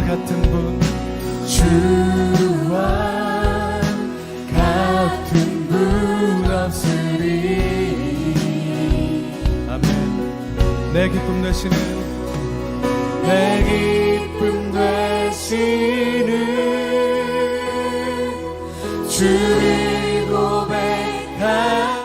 같은 분 주와 같은 분 없으리. 아멘. 내 기쁨 되시는 내 기쁨 되시는 주를 고백하.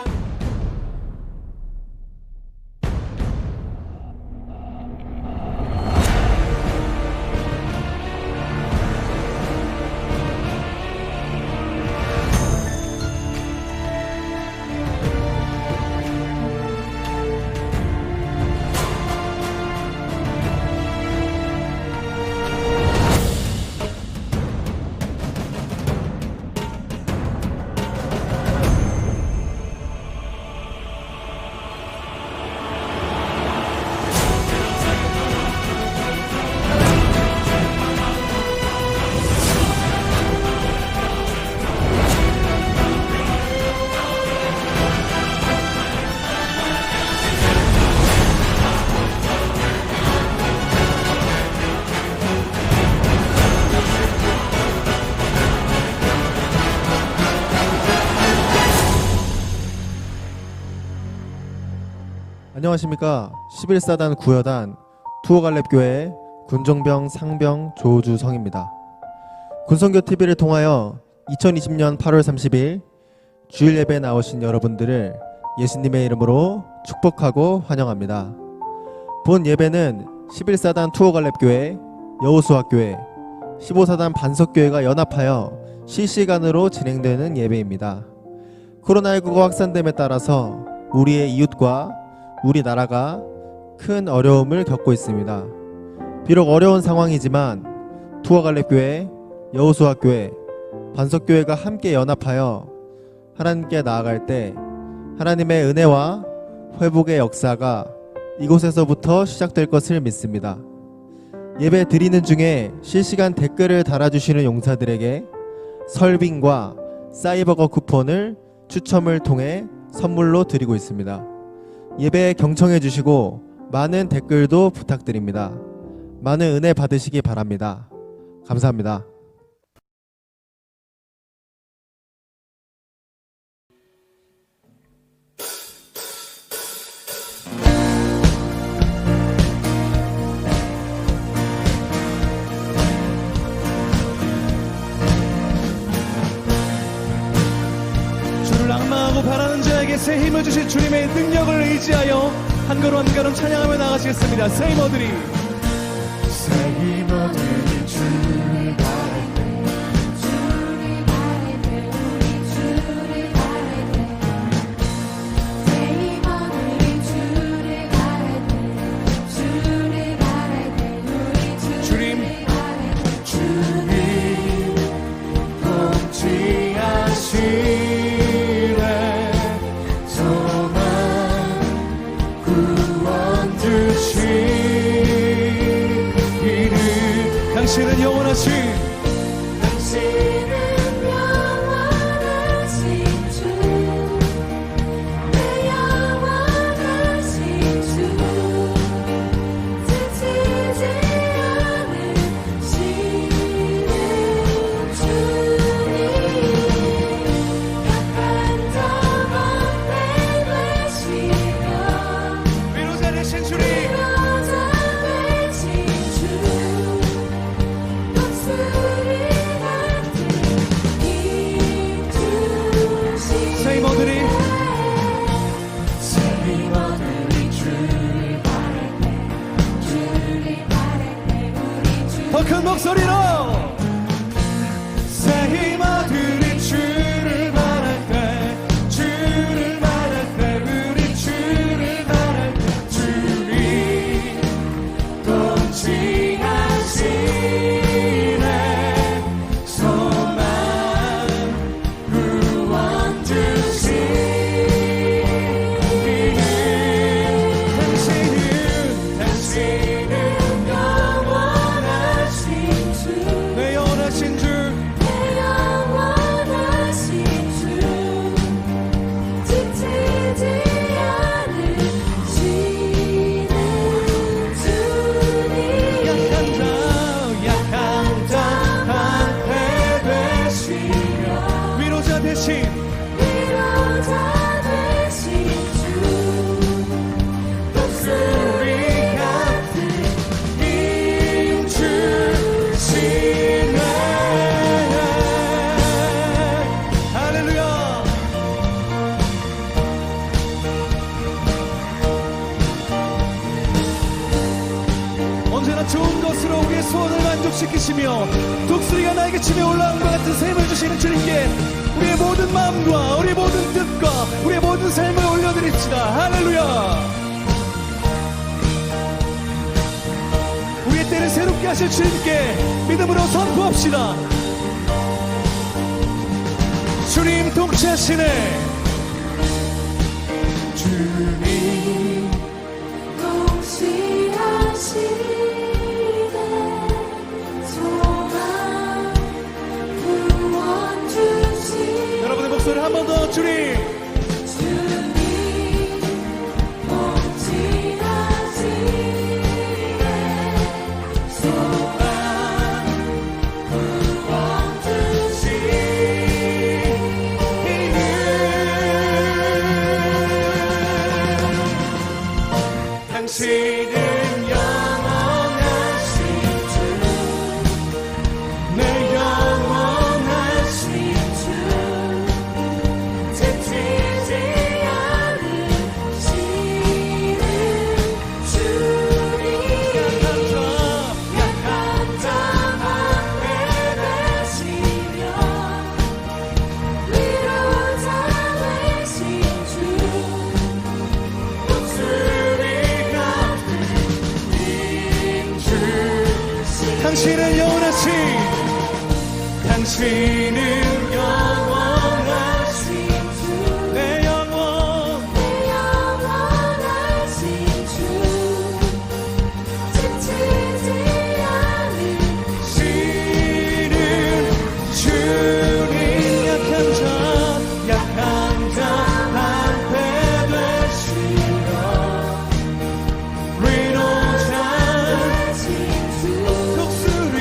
안녕하십니까. 11사단 구여단 투어갈렙교회 군정병 상병 조주성입니다. 군성교TV를 통하여 2020년 8월 30일 주일 예배에 나오신 여러분들을 예수님의 이름으로 축복하고 환영합니다. 본 예배는 11사단 투어갈렙교회, 여호수아교회, 15사단 반석교회가 연합하여 실시간으로 진행되는 예배입니다. 코로나19가 확산됨에 따라서 우리의 이웃과 우리나라가 큰 어려움을 겪고 있습니다. 비록 어려운 상황이지만 투어갈렙교회, 여호수아교회, 반석교회가 함께 연합하여 하나님께 나아갈 때 하나님의 은혜와 회복의 역사가 이곳에서부터 시작될 것을 믿습니다. 예배 드리는 중에 실시간 댓글을 달아주시는 용사들에게 설빙과 사이버거 쿠폰을 추첨을 통해 선물로 드리고 있습니다. 예배에 경청해 주시고 많은 댓글도 부탁드립니다. 많은 은혜 받으시기 바랍니다. 감사합니다. 주를 악망하고 바라는 자에게 새 힘을 주신 주님의 능력을 의지하여 한 걸음 한 걸음 찬양하며 나가시겠습니다. 새 힘어들이 주를 바랄 때 당신은 영원하신 주, 내 영원하신 주, 지치지 않으시는 주님, 약한 자 번대 되시며 위로자 되신 주님, 더 큰 목소리로 새 힘어들이 주를 바랄 때, 주를 바랄 때, 우리 주를 바랄 때, 주님 동치하시네 소망 구원 주시기를 당신은 영원하신 주, 내 영원하신 주, 자, 좋은 것으로 우리의 소원을 만족시키시며 독수리가 나에게 치며 올라옴과 같은 샘을 주시는 주님께 우리의 모든 마음과 우리의 모든 뜻과 우리의 모든 삶을 올려드립시다. 할렐루야. 우리의 때를 새롭게 하실 주님께 믿음으로 선포합시다. 주님 통치하시네. 주님 동시하시네. 소망 구원 주시네. 여러분의 목소리 한 번 더. 주님 주님 통치하시네. 소망 구원 당신은 영원하신 주, 내 영원하신 주, 지치지 않으시는 주님. 약한 자만 내다시며 위로자 되신 주. 당신은 영원하신, 당신은 영원하신 주, 내 영원, 영원하신 주. 지치지 시는 주님. 약한 자 방패 되시며 위로자 않으신 주. 독수리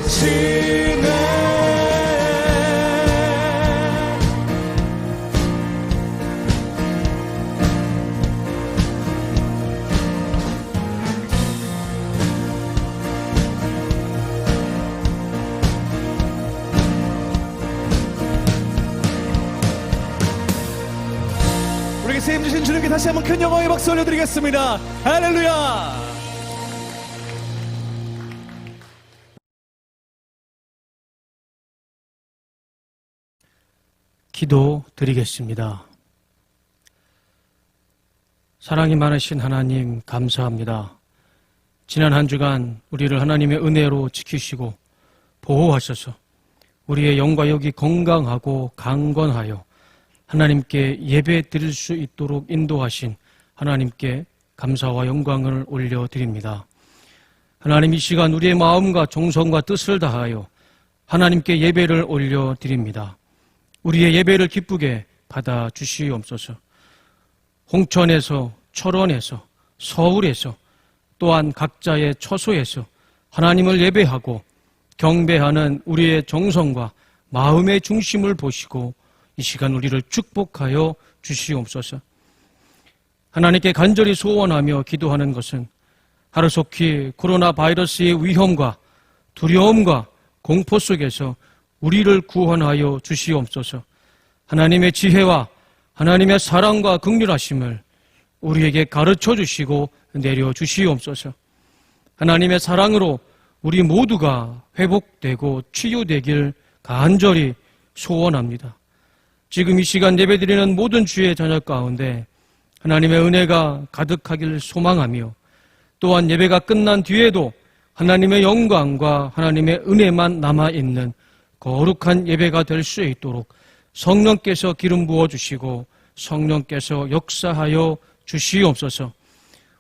힘주시네. 우리에게 세임 주신 주님께 다시 한번 큰 영광의 박수 올려드리겠습니다. 할렐루야. 기도 드리겠습니다. 사랑이 많으신 하나님 감사합니다. 지난 한 주간 우리를 하나님의 은혜로 지키시고 보호하셔서 우리의 영과 육이 건강하고 강건하여 하나님께 예배 드릴 수 있도록 인도하신 하나님께 감사와 영광을 올려드립니다. 하나님, 이 시간 우리의 마음과 정성과 뜻을 다하여 하나님께 예배를 올려드립니다. 우리의 예배를 기쁘게 받아주시옵소서. 홍천에서, 철원에서, 서울에서, 또한 각자의 처소에서 하나님을 예배하고 경배하는 우리의 정성과 마음의 중심을 보시고 이 시간 우리를 축복하여 주시옵소서. 하나님께 간절히 소원하며 기도하는 것은 하루속히 코로나 바이러스의 위험과 두려움과 공포 속에서 우리를 구원하여 주시옵소서. 하나님의 지혜와 하나님의 사랑과 긍휼하심을 우리에게 가르쳐 주시고 내려 주시옵소서. 하나님의 사랑으로 우리 모두가 회복되고 치유되길 간절히 소원합니다. 지금 이 시간 예배드리는 모든 주의 자녀 가운데 하나님의 은혜가 가득하길 소망하며 또한 예배가 끝난 뒤에도 하나님의 영광과 하나님의 은혜만 남아있는 거룩한 예배가 될 수 있도록 성령께서 기름 부어주시고 성령께서 역사하여 주시옵소서.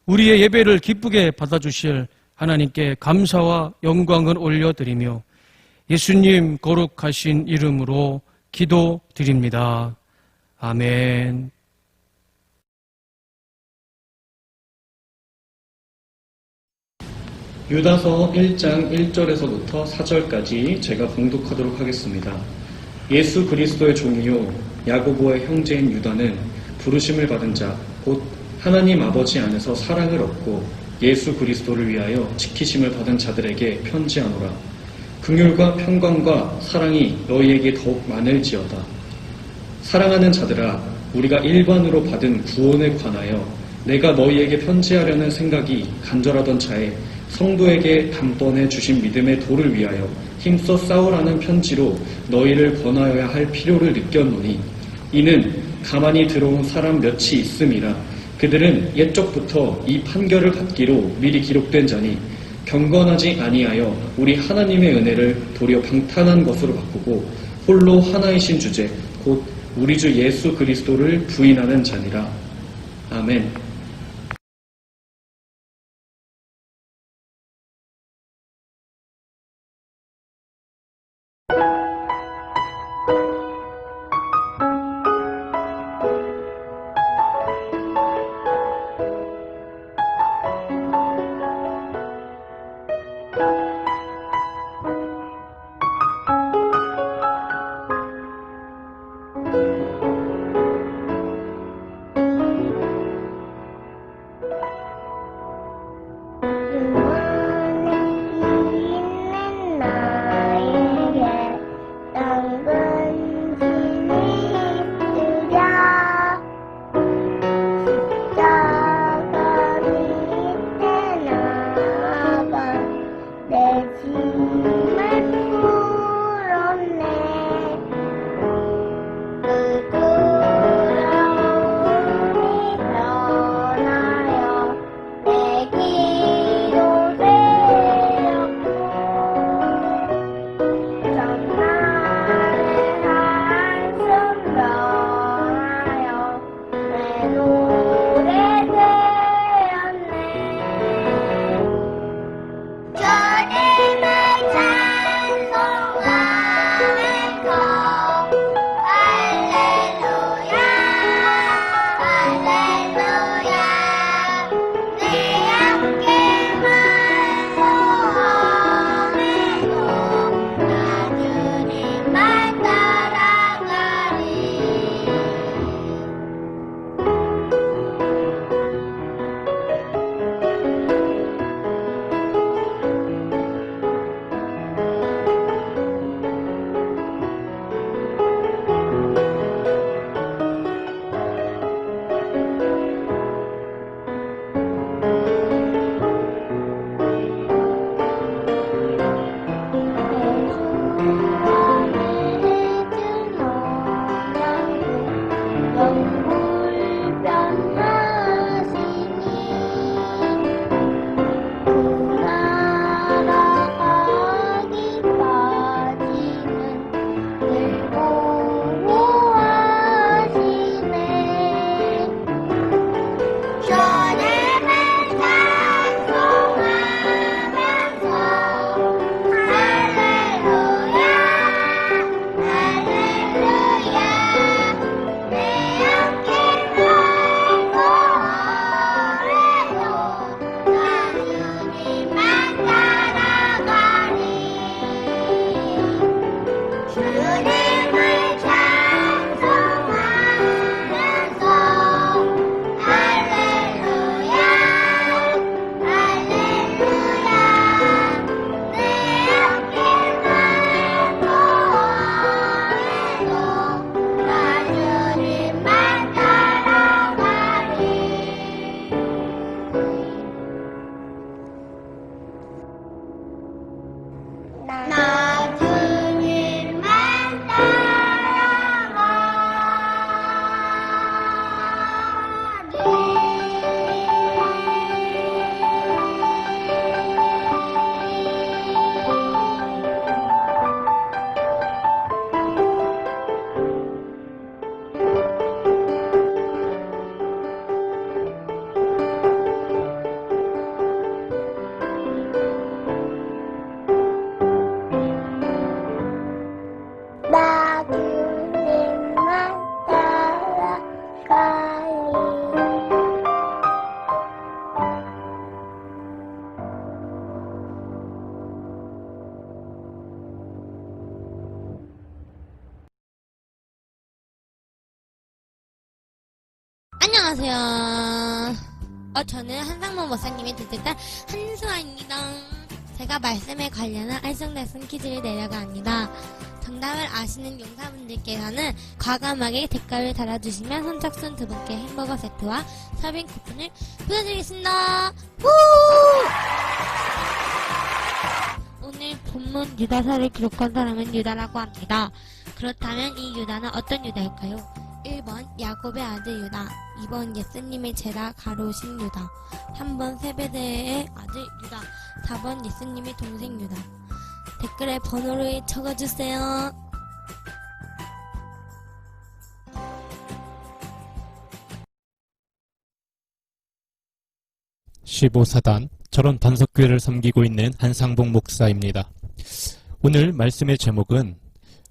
우리의 예배를 기쁘게 받아주실 하나님께 감사와 영광을 올려드리며 예수님 거룩하신 이름으로 기도드립니다. 아멘. 유다서 1장 1절에서부터 4절까지 제가 봉독하도록 하겠습니다. 예수 그리스도의 종이요 야고보의 형제인 유다는 부르심을 받은 자 곧 하나님 아버지 안에서 사랑을 얻고 예수 그리스도를 위하여 지키심을 받은 자들에게 편지하노라. 긍휼과 평강과 사랑이 너희에게 더욱 많을지어다. 사랑하는 자들아, 우리가 일반으로 받은 구원에 관하여 내가 너희에게 편지하려는 생각이 간절하던 차에 성도에게 단번에 주신 믿음의 도를 위하여 힘써 싸우라는 편지로 너희를 권하여야 할 필요를 느꼈노니 이는 가만히 들어온 사람 몇이 있음이라. 그들은 옛적부터 이 판결을 받기로 미리 기록된 자니 경건하지 아니하여 우리 하나님의 은혜를 도리어 방탄한 것으로 바꾸고 홀로 하나이신 주제 곧 우리 주 예수 그리스도를 부인하는 자니라. 아멘. 안녕하세요. 저는 한상모 목사님의 둘째 딸 한수아입니다. 제가 말씀에 관련한 알쏭달쏭 퀴즈를 내려갑니다. 정답을 아시는 용사분들께서는 과감하게 댓글을 달아주시면 선착순 2분께 햄버거 세트와 서빙 쿠폰을 보내드리겠습니다. 후! 오늘 본문 유다서를 기록한 사람은 유다라고 합니다. 그렇다면 이 유다는 어떤 유다일까요? 1번 야곱의 아들 유다, 2번 예수님의 제자 가로신 유다, 3번 세베대의 아들 유다, 4번 예수님의 동생 유다. 댓글에 번호를 적어주세요. 15사단 철원 단석교회를 섬기고 있는 한상봉 목사입니다. 오늘 말씀의 제목은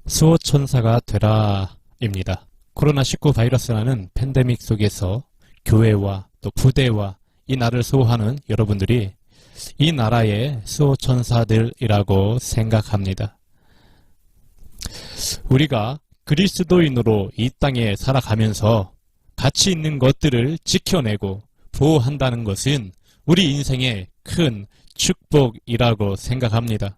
수호천사가 되라입니다. 코로나19 바이러스라는 팬데믹 속에서 교회와 또 부대와 이 나라를 수호하는 여러분들이 이 나라의 수호천사들이라고 생각합니다. 우리가 그리스도인으로 이 땅에 살아가면서 가치 있는 것들을 지켜내고 보호한다는 것은 우리 인생의 큰 축복이라고 생각합니다.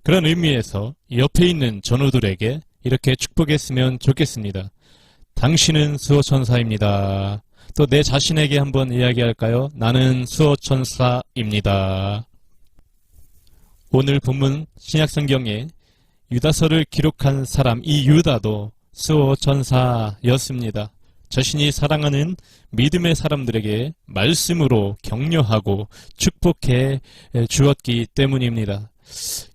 그런 의미에서 옆에 있는 전우들에게 이렇게 축복했으면 좋겠습니다. 당신은 수호천사입니다. 또 내 자신에게 한번 이야기할까요? 나는 수호천사입니다. 오늘 본문 신약성경에 유다서를 기록한 사람 이 유다도 수호천사였습니다. 자신이 사랑하는 믿음의 사람들에게 말씀으로 격려하고 축복해 주었기 때문입니다.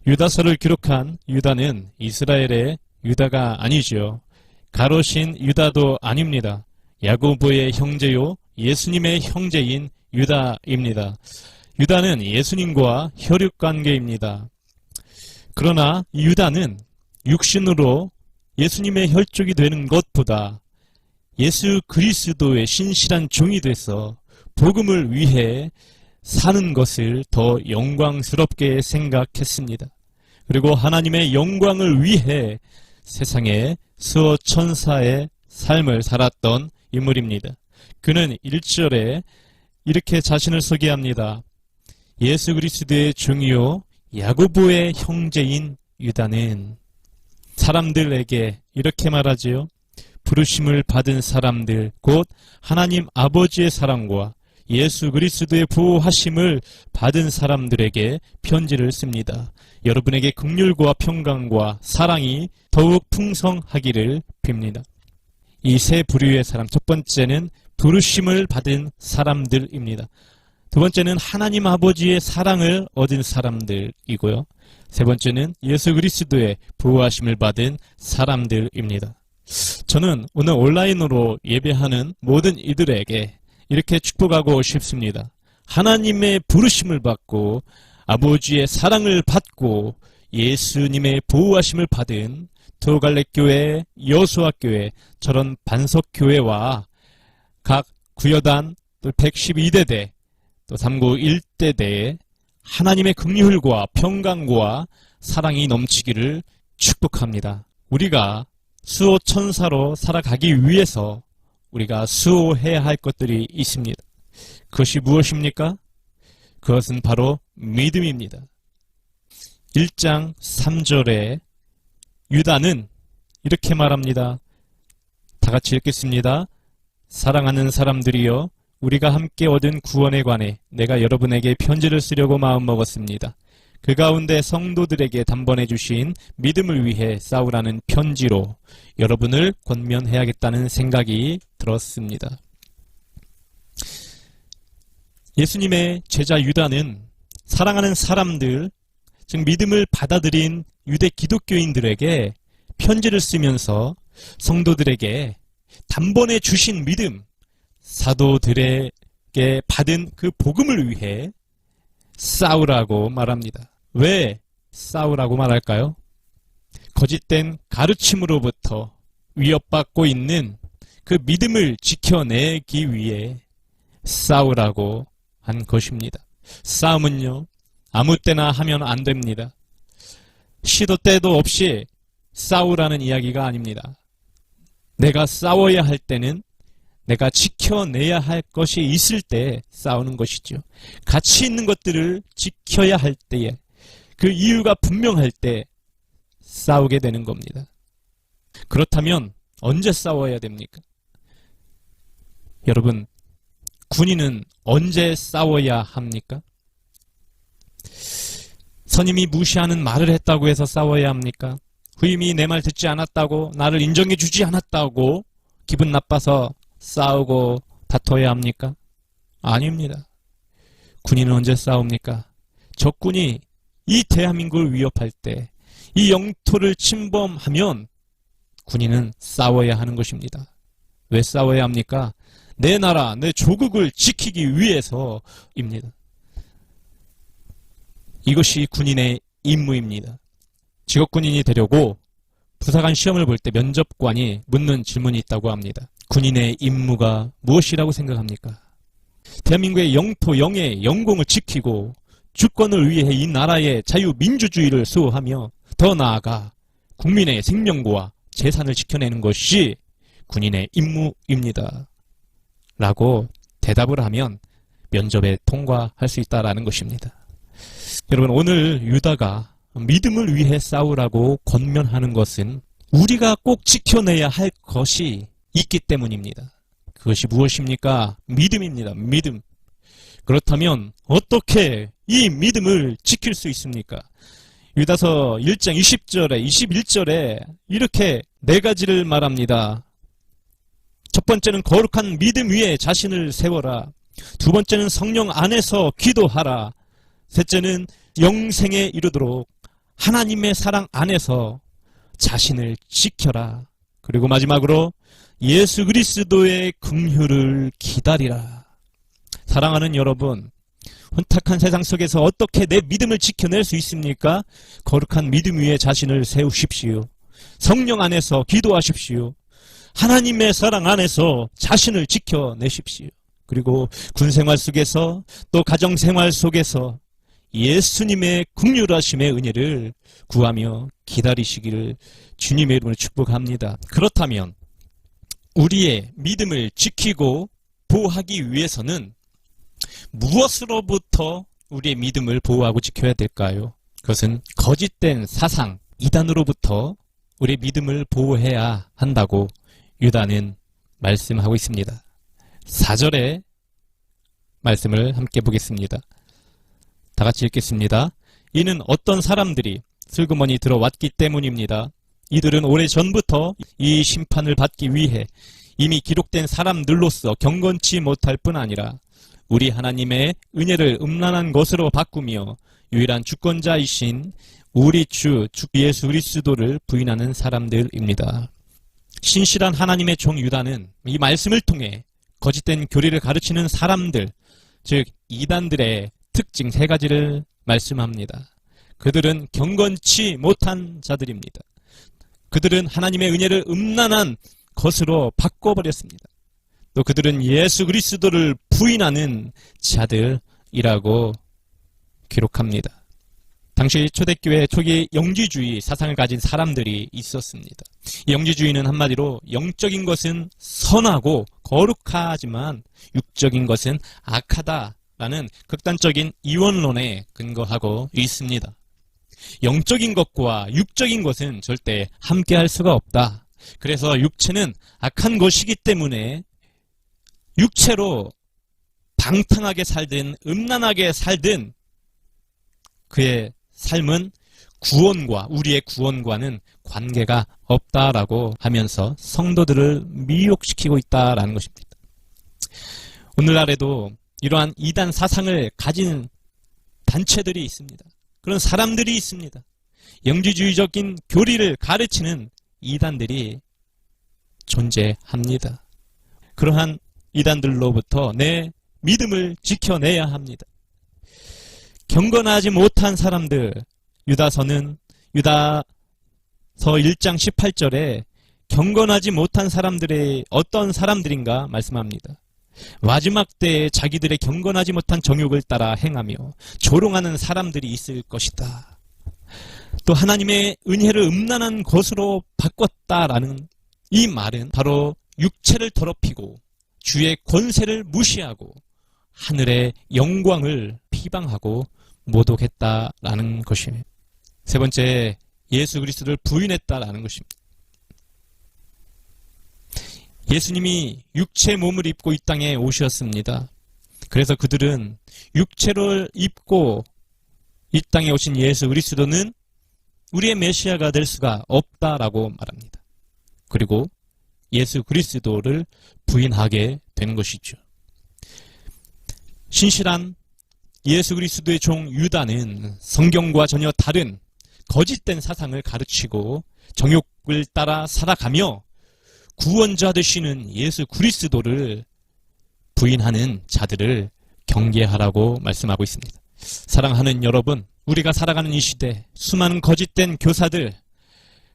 유다서를 기록한 유다는 이스라엘의 유다가 아니죠. 가로신 유다도 아닙니다. 야고보의 형제요 예수님의 형제인 유다입니다. 유다는 예수님과 혈육관계입니다. 그러나 유다는 육신으로 예수님의 혈족이 되는 것보다 예수 그리스도의 신실한 종이 돼서 복음을 위해 사는 것을 더 영광스럽게 생각했습니다. 그리고 하나님의 영광을 위해 세상에 수호천사의 삶을 살았던 인물입니다. 그는 1절에 이렇게 자신을 소개합니다. 예수 그리스도의 종이요 야고보의 형제인 유다는 사람들에게 이렇게 말하지요. 부르심을 받은 사람들 곧 하나님 아버지의 사랑과 예수 그리스도의 보호하심을 받은 사람들에게 편지를 씁니다. 여러분에게 긍휼과 평강과 사랑이 더욱 풍성하기를 빕니다. 이 세 부류의 사람, 첫 번째는 부르심을 받은 사람들입니다. 두 번째는 하나님 아버지의 사랑을 얻은 사람들이고요. 세 번째는 예수 그리스도의 보호하심을 받은 사람들입니다. 저는 오늘 온라인으로 예배하는 모든 이들에게 이렇게 축복하고 싶습니다. 하나님의 부르심을 받고 아버지의 사랑을 받고 예수님의 보호하심을 받은 두갈래교회, 여수아교회, 철원 반석교회와 각 구여단 또 112대대 또 391대대에 하나님의 긍휼과 평강과 사랑이 넘치기를 축복합니다. 우리가 수호천사로 살아가기 위해서 우리가 수호해야 할 것들이 있습니다. 그것이 무엇입니까? 그것은 바로 믿음입니다. 1장 3절에 유다는 이렇게 말합니다. 다 같이 읽겠습니다. 사랑하는 사람들이여 우리가 함께 얻은 구원에 관해 내가 여러분에게 편지를 쓰려고 마음먹었습니다. 그 가운데 성도들에게 단번해 주신 믿음을 위해 싸우라는 편지로 여러분을 권면해야겠다는 생각이 들었습니다. 예수님의 제자 유다는 사랑하는 사람들, 즉 믿음을 받아들인 유대 기독교인들에게 편지를 쓰면서 성도들에게 단번에 주신 믿음, 사도들에게 받은 그 복음을 위해 싸우라고 말합니다. 왜 싸우라고 말할까요? 거짓된 가르침으로부터 위협받고 있는 그 믿음을 지켜내기 위해 싸우라고 한 것입니다. 싸움은요, 아무 때나 하면 안 됩니다. 시도 때도 없이 싸우라는 이야기가 아닙니다. 내가 싸워야 할 때는 내가 지켜내야 할 것이 있을 때 싸우는 것이죠. 가치 있는 것들을 지켜야 할 때에 그 이유가 분명할 때 싸우게 되는 겁니다. 그렇다면 언제 싸워야 됩니까? 여러분, 군인은 언제 싸워야 합니까? 선임이 무시하는 말을 했다고 해서 싸워야 합니까? 후임이 내 말 듣지 않았다고, 나를 인정해 주지 않았다고 기분 나빠서 싸우고 다퉈야 합니까? 아닙니다. 군인은 언제 싸웁니까? 적군이 이 대한민국을 위협할 때, 이 영토를 침범하면 군인은 싸워야 하는 것입니다. 왜 싸워야 합니까? 내 나라, 내 조국을 지키기 위해서입니다. 이것이 군인의 임무입니다. 직업군인이 되려고 부사관 시험을 볼 때 면접관이 묻는 질문이 있다고 합니다. 군인의 임무가 무엇이라고 생각합니까? 대한민국의 영토, 영예, 영공을 지키고 주권을 위해 이 나라의 자유민주주의를 수호하며 더 나아가 국민의 생명과 재산을 지켜내는 것이 군인의 임무입니다. 라고 대답을 하면 면접에 통과할 수 있다는 것입니다. 여러분, 오늘 유다가 믿음을 위해 싸우라고 권면하는 것은 우리가 꼭 지켜내야 할 것이 있기 때문입니다. 그것이 무엇입니까? 믿음입니다. 믿음. 그렇다면 어떻게 이 믿음을 지킬 수 있습니까? 유다서 1장 20절에 21절에 이렇게 네 가지를 말합니다. 첫 번째는 거룩한 믿음 위에 자신을 세워라. 두 번째는 성령 안에서 기도하라. 셋째는 영생에 이르도록 하나님의 사랑 안에서 자신을 지켜라. 그리고 마지막으로 예수 그리스도의 긍휼을 기다리라. 사랑하는 여러분, 혼탁한 세상 속에서 어떻게 내 믿음을 지켜낼 수 있습니까? 거룩한 믿음 위에 자신을 세우십시오. 성령 안에서 기도하십시오. 하나님의 사랑 안에서 자신을 지켜내십시오. 그리고 군생활 속에서 또 가정생활 속에서 예수님의 긍휼하심의 은혜를 구하며 기다리시기를 주님의 이름으로 축복합니다. 그렇다면 우리의 믿음을 지키고 보호하기 위해서는 무엇으로부터 우리의 믿음을 보호하고 지켜야 될까요? 그것은 거짓된 사상, 이단으로부터 우리의 믿음을 보호해야 한다고 유다는 말씀하고 있습니다. 4절의 말씀을 함께 보겠습니다. 다 같이 읽겠습니다. 이는 어떤 사람들이 슬그머니 들어왔기 때문입니다. 이들은 오래전부터 이 심판을 받기 위해 이미 기록된 사람들로서 경건치 못할 뿐 아니라 우리 하나님의 은혜를 음란한 것으로 바꾸며 유일한 주권자이신 우리 주 예수 그리스도를 부인하는 사람들입니다. 신실한 하나님의 종 유다는 이 말씀을 통해 거짓된 교리를 가르치는 사람들, 즉 이단들의 특징 3가지를 말씀합니다. 그들은 경건치 못한 자들입니다. 그들은 하나님의 은혜를 음란한 것으로 바꿔버렸습니다. 또 그들은 예수 그리스도를 부인하는 자들이라고 기록합니다. 당시 초대교회 초기 영지주의 사상을 가진 사람들이 있었습니다. 이 영지주의는 한마디로 영적인 것은 선하고 거룩하지만 육적인 것은 악하다라는 극단적인 이원론에 근거하고 있습니다. 영적인 것과 육적인 것은 절대 함께할 수가 없다. 그래서 육체는 악한 것이기 때문에 육체로 방탕하게 살든 음란하게 살든 그의 삶은 구원과 우리의 구원과는 관계가 없다라고 하면서 성도들을 미혹시키고 있다라는 것입니다. 오늘날에도 이러한 이단 사상을 가진 단체들이 있습니다. 그런 사람들이 있습니다. 영지주의적인 교리를 가르치는 이단들이 존재합니다. 그러한 이단들로부터 내 믿음을 지켜내야 합니다. 경건하지 못한 사람들, 유다서 1장 18절에 경건하지 못한 사람들의 어떤 사람들인가 말씀합니다. 마지막 때에 자기들의 경건하지 못한 정욕을 따라 행하며 조롱하는 사람들이 있을 것이다. 또 하나님의 은혜를 음란한 것으로 바꿨다라는 이 말은 바로 육체를 더럽히고 주의 권세를 무시하고 하늘의 영광을 비방하고 모독했다라는 것입니다. 세 번째, 예수 그리스도를 부인했다라는 것입니다. 예수님이 육체 몸을 입고 이 땅에 오셨습니다. 그래서 그들은 육체를 입고 이 땅에 오신 예수 그리스도는 우리의 메시아가 될 수가 없다라고 말합니다. 그리고 예수 그리스도를 부인하게 된 것이죠. 신실한 예수 그리스도의 종 유다는 성경과 전혀 다른 거짓된 사상을 가르치고 정욕을 따라 살아가며 구원자 되시는 예수 그리스도를 부인하는 자들을 경계하라고 말씀하고 있습니다. 사랑하는 여러분, 우리가 살아가는 이 시대 수많은 거짓된 교사들,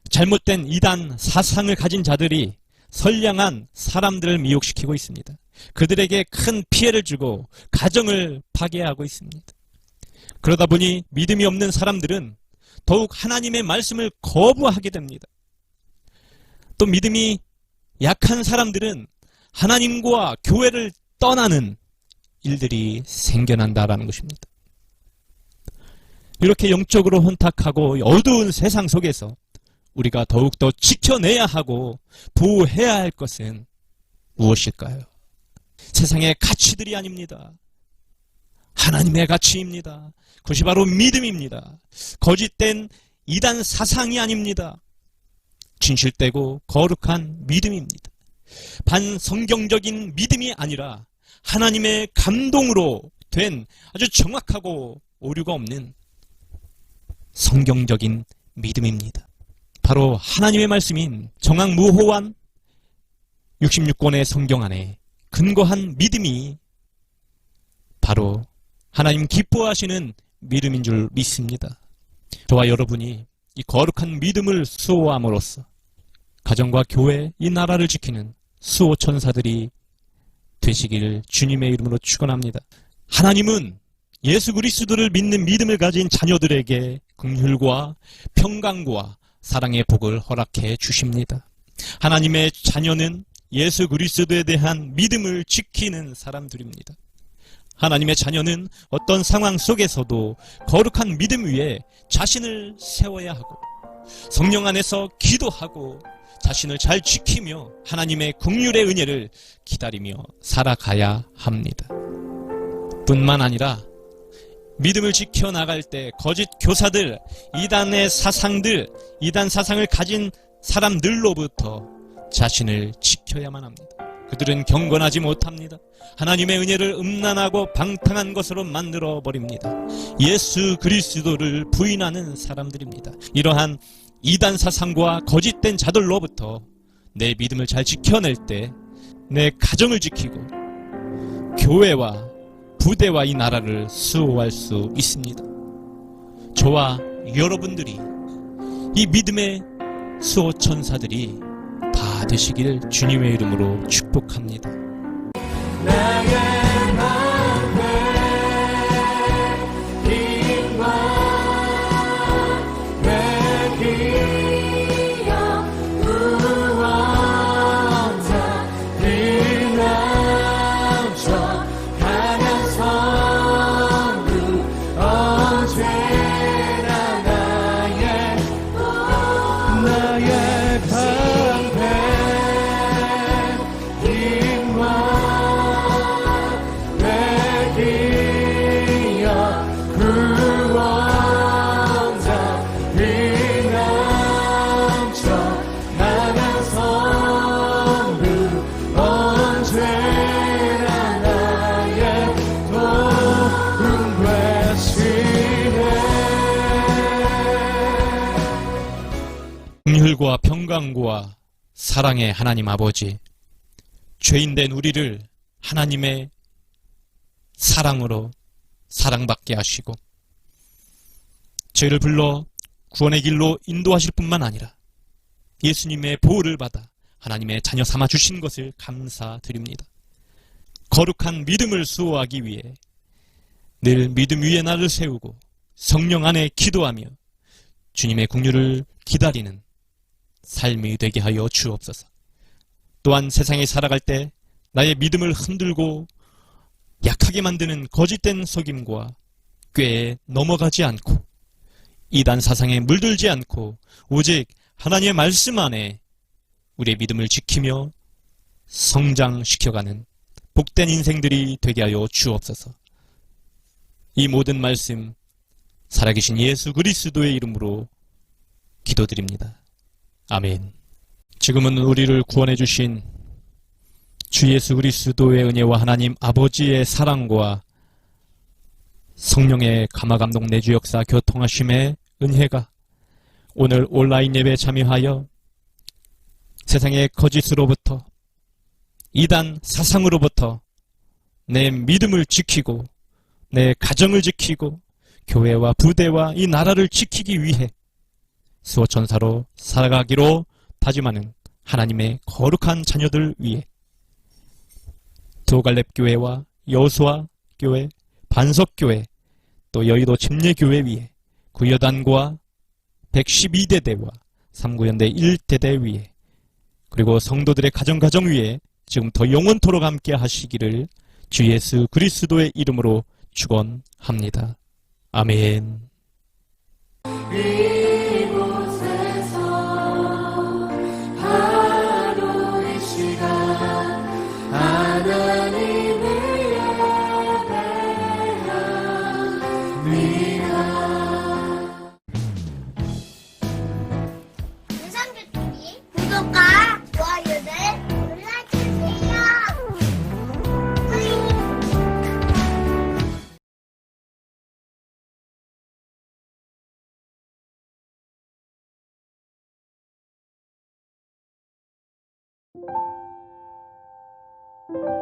잘못된 이단 사상을 가진 자들이 선량한 사람들을 미혹시키고 있습니다. 그들에게 큰 피해를 주고 가정을 파괴하고 있습니다. 그러다 보니 믿음이 없는 사람들은 더욱 하나님의 말씀을 거부하게 됩니다. 또 믿음이 약한 사람들은 하나님과 교회를 떠나는 일들이 생겨난다라는 것입니다. 이렇게 영적으로 혼탁하고 어두운 세상 속에서 우리가 더욱더 지켜내야 하고 보호해야 할 것은 무엇일까요? 세상의 가치들이 아닙니다. 하나님의 가치입니다. 그것이 바로 믿음입니다. 거짓된 이단 사상이 아닙니다. 진실되고 거룩한 믿음입니다. 반성경적인 믿음이 아니라 하나님의 감동으로 된 아주 정확하고 오류가 없는 성경적인 믿음입니다. 바로 하나님의 말씀인 정확무호한 66권의 성경 안에 근거한 믿음이 바로 하나님 기뻐하시는 믿음인 줄 믿습니다. 저와 여러분이 이 거룩한 믿음을 수호함으로써 가정과 교회, 이 나라를 지키는 수호 천사들이 되시기를 주님의 이름으로 축원합니다. 하나님은 예수 그리스도를 믿는 믿음을 가진 자녀들에게 긍휼과 평강과 사랑의 복을 허락해 주십니다. 하나님의 자녀는 예수 그리스도에 대한 믿음을 지키는 사람들입니다. 하나님의 자녀는 어떤 상황 속에서도 거룩한 믿음 위에 자신을 세워야 하고 성령 안에서 기도하고 자신을 잘 지키며 하나님의 긍휼의 은혜를 기다리며 살아가야 합니다. 뿐만 아니라 믿음을 지켜나갈 때 거짓 교사들, 이단의 사상들, 이단 사상을 가진 사람들로부터 자신을 지켜야만 합니다. 그들은 경건하지 못합니다. 하나님의 은혜를 음란하고 방탕한 것으로 만들어버립니다. 예수 그리스도를 부인하는 사람들입니다. 이러한 이단 사상과 거짓된 자들로부터 내 믿음을 잘 지켜낼 때 내 가정을 지키고 교회와 부대와 이 나라를 수호할 수 있습니다. 저와 여러분들이 이 믿음의 수호 천사들이 다 되시기를 주님의 이름으로 축복합니다. 긍휼과 평강과 사랑의 하나님 아버지, 죄인된 우리를 하나님의 사랑으로 사랑받게 하시고 죄를 불러 구원의 길로 인도하실 뿐만 아니라 예수님의 보호를 받아 하나님의 자녀 삼아 주신 것을 감사드립니다. 거룩한 믿음을 수호하기 위해 늘 믿음 위에 나를 세우고 성령 안에 기도하며 주님의 긍휼을 기다리는 삶이 되게 하여 주옵소서. 또한 세상에 살아갈 때 나의 믿음을 흔들고 약하게 만드는 거짓된 속임과 꾀에 넘어가지 않고 이단 사상에 물들지 않고 오직 하나님의 말씀 안에 우리의 믿음을 지키며 성장시켜가는 복된 인생들이 되게 하여 주옵소서. 이 모든 말씀 살아계신 예수 그리스도의 이름으로 기도드립니다. 아멘. 지금은 우리를 구원해 주신 주 예수 그리스도의 은혜와 하나님 아버지의 사랑과 성령의 감화감동 내주 역사 교통하심의 은혜가 오늘 온라인 예배에 참여하여 세상의 거짓으로부터 이단 사상으로부터 내 믿음을 지키고 내 가정을 지키고 교회와 부대와 이 나라를 지키기 위해 수호천사로 살아가기로 다짐하는 하나님의 거룩한 자녀들 위해 두오갈렙교회와 여호수아 교회, 반석교회, 또 여의도 침례교회 위에 구여단과 112대대와 3구연대 1대대 위에 그리고 성도들의 가정 위에 지금부터 영원토록 함께 하시기를 주 예수 그리스도의 이름으로 축원합니다. 아멘. 이곳에서 하루의 시간 하나님을 예배합니다. 유산교TV 구독과 좋아요를 눌러주세요. 음.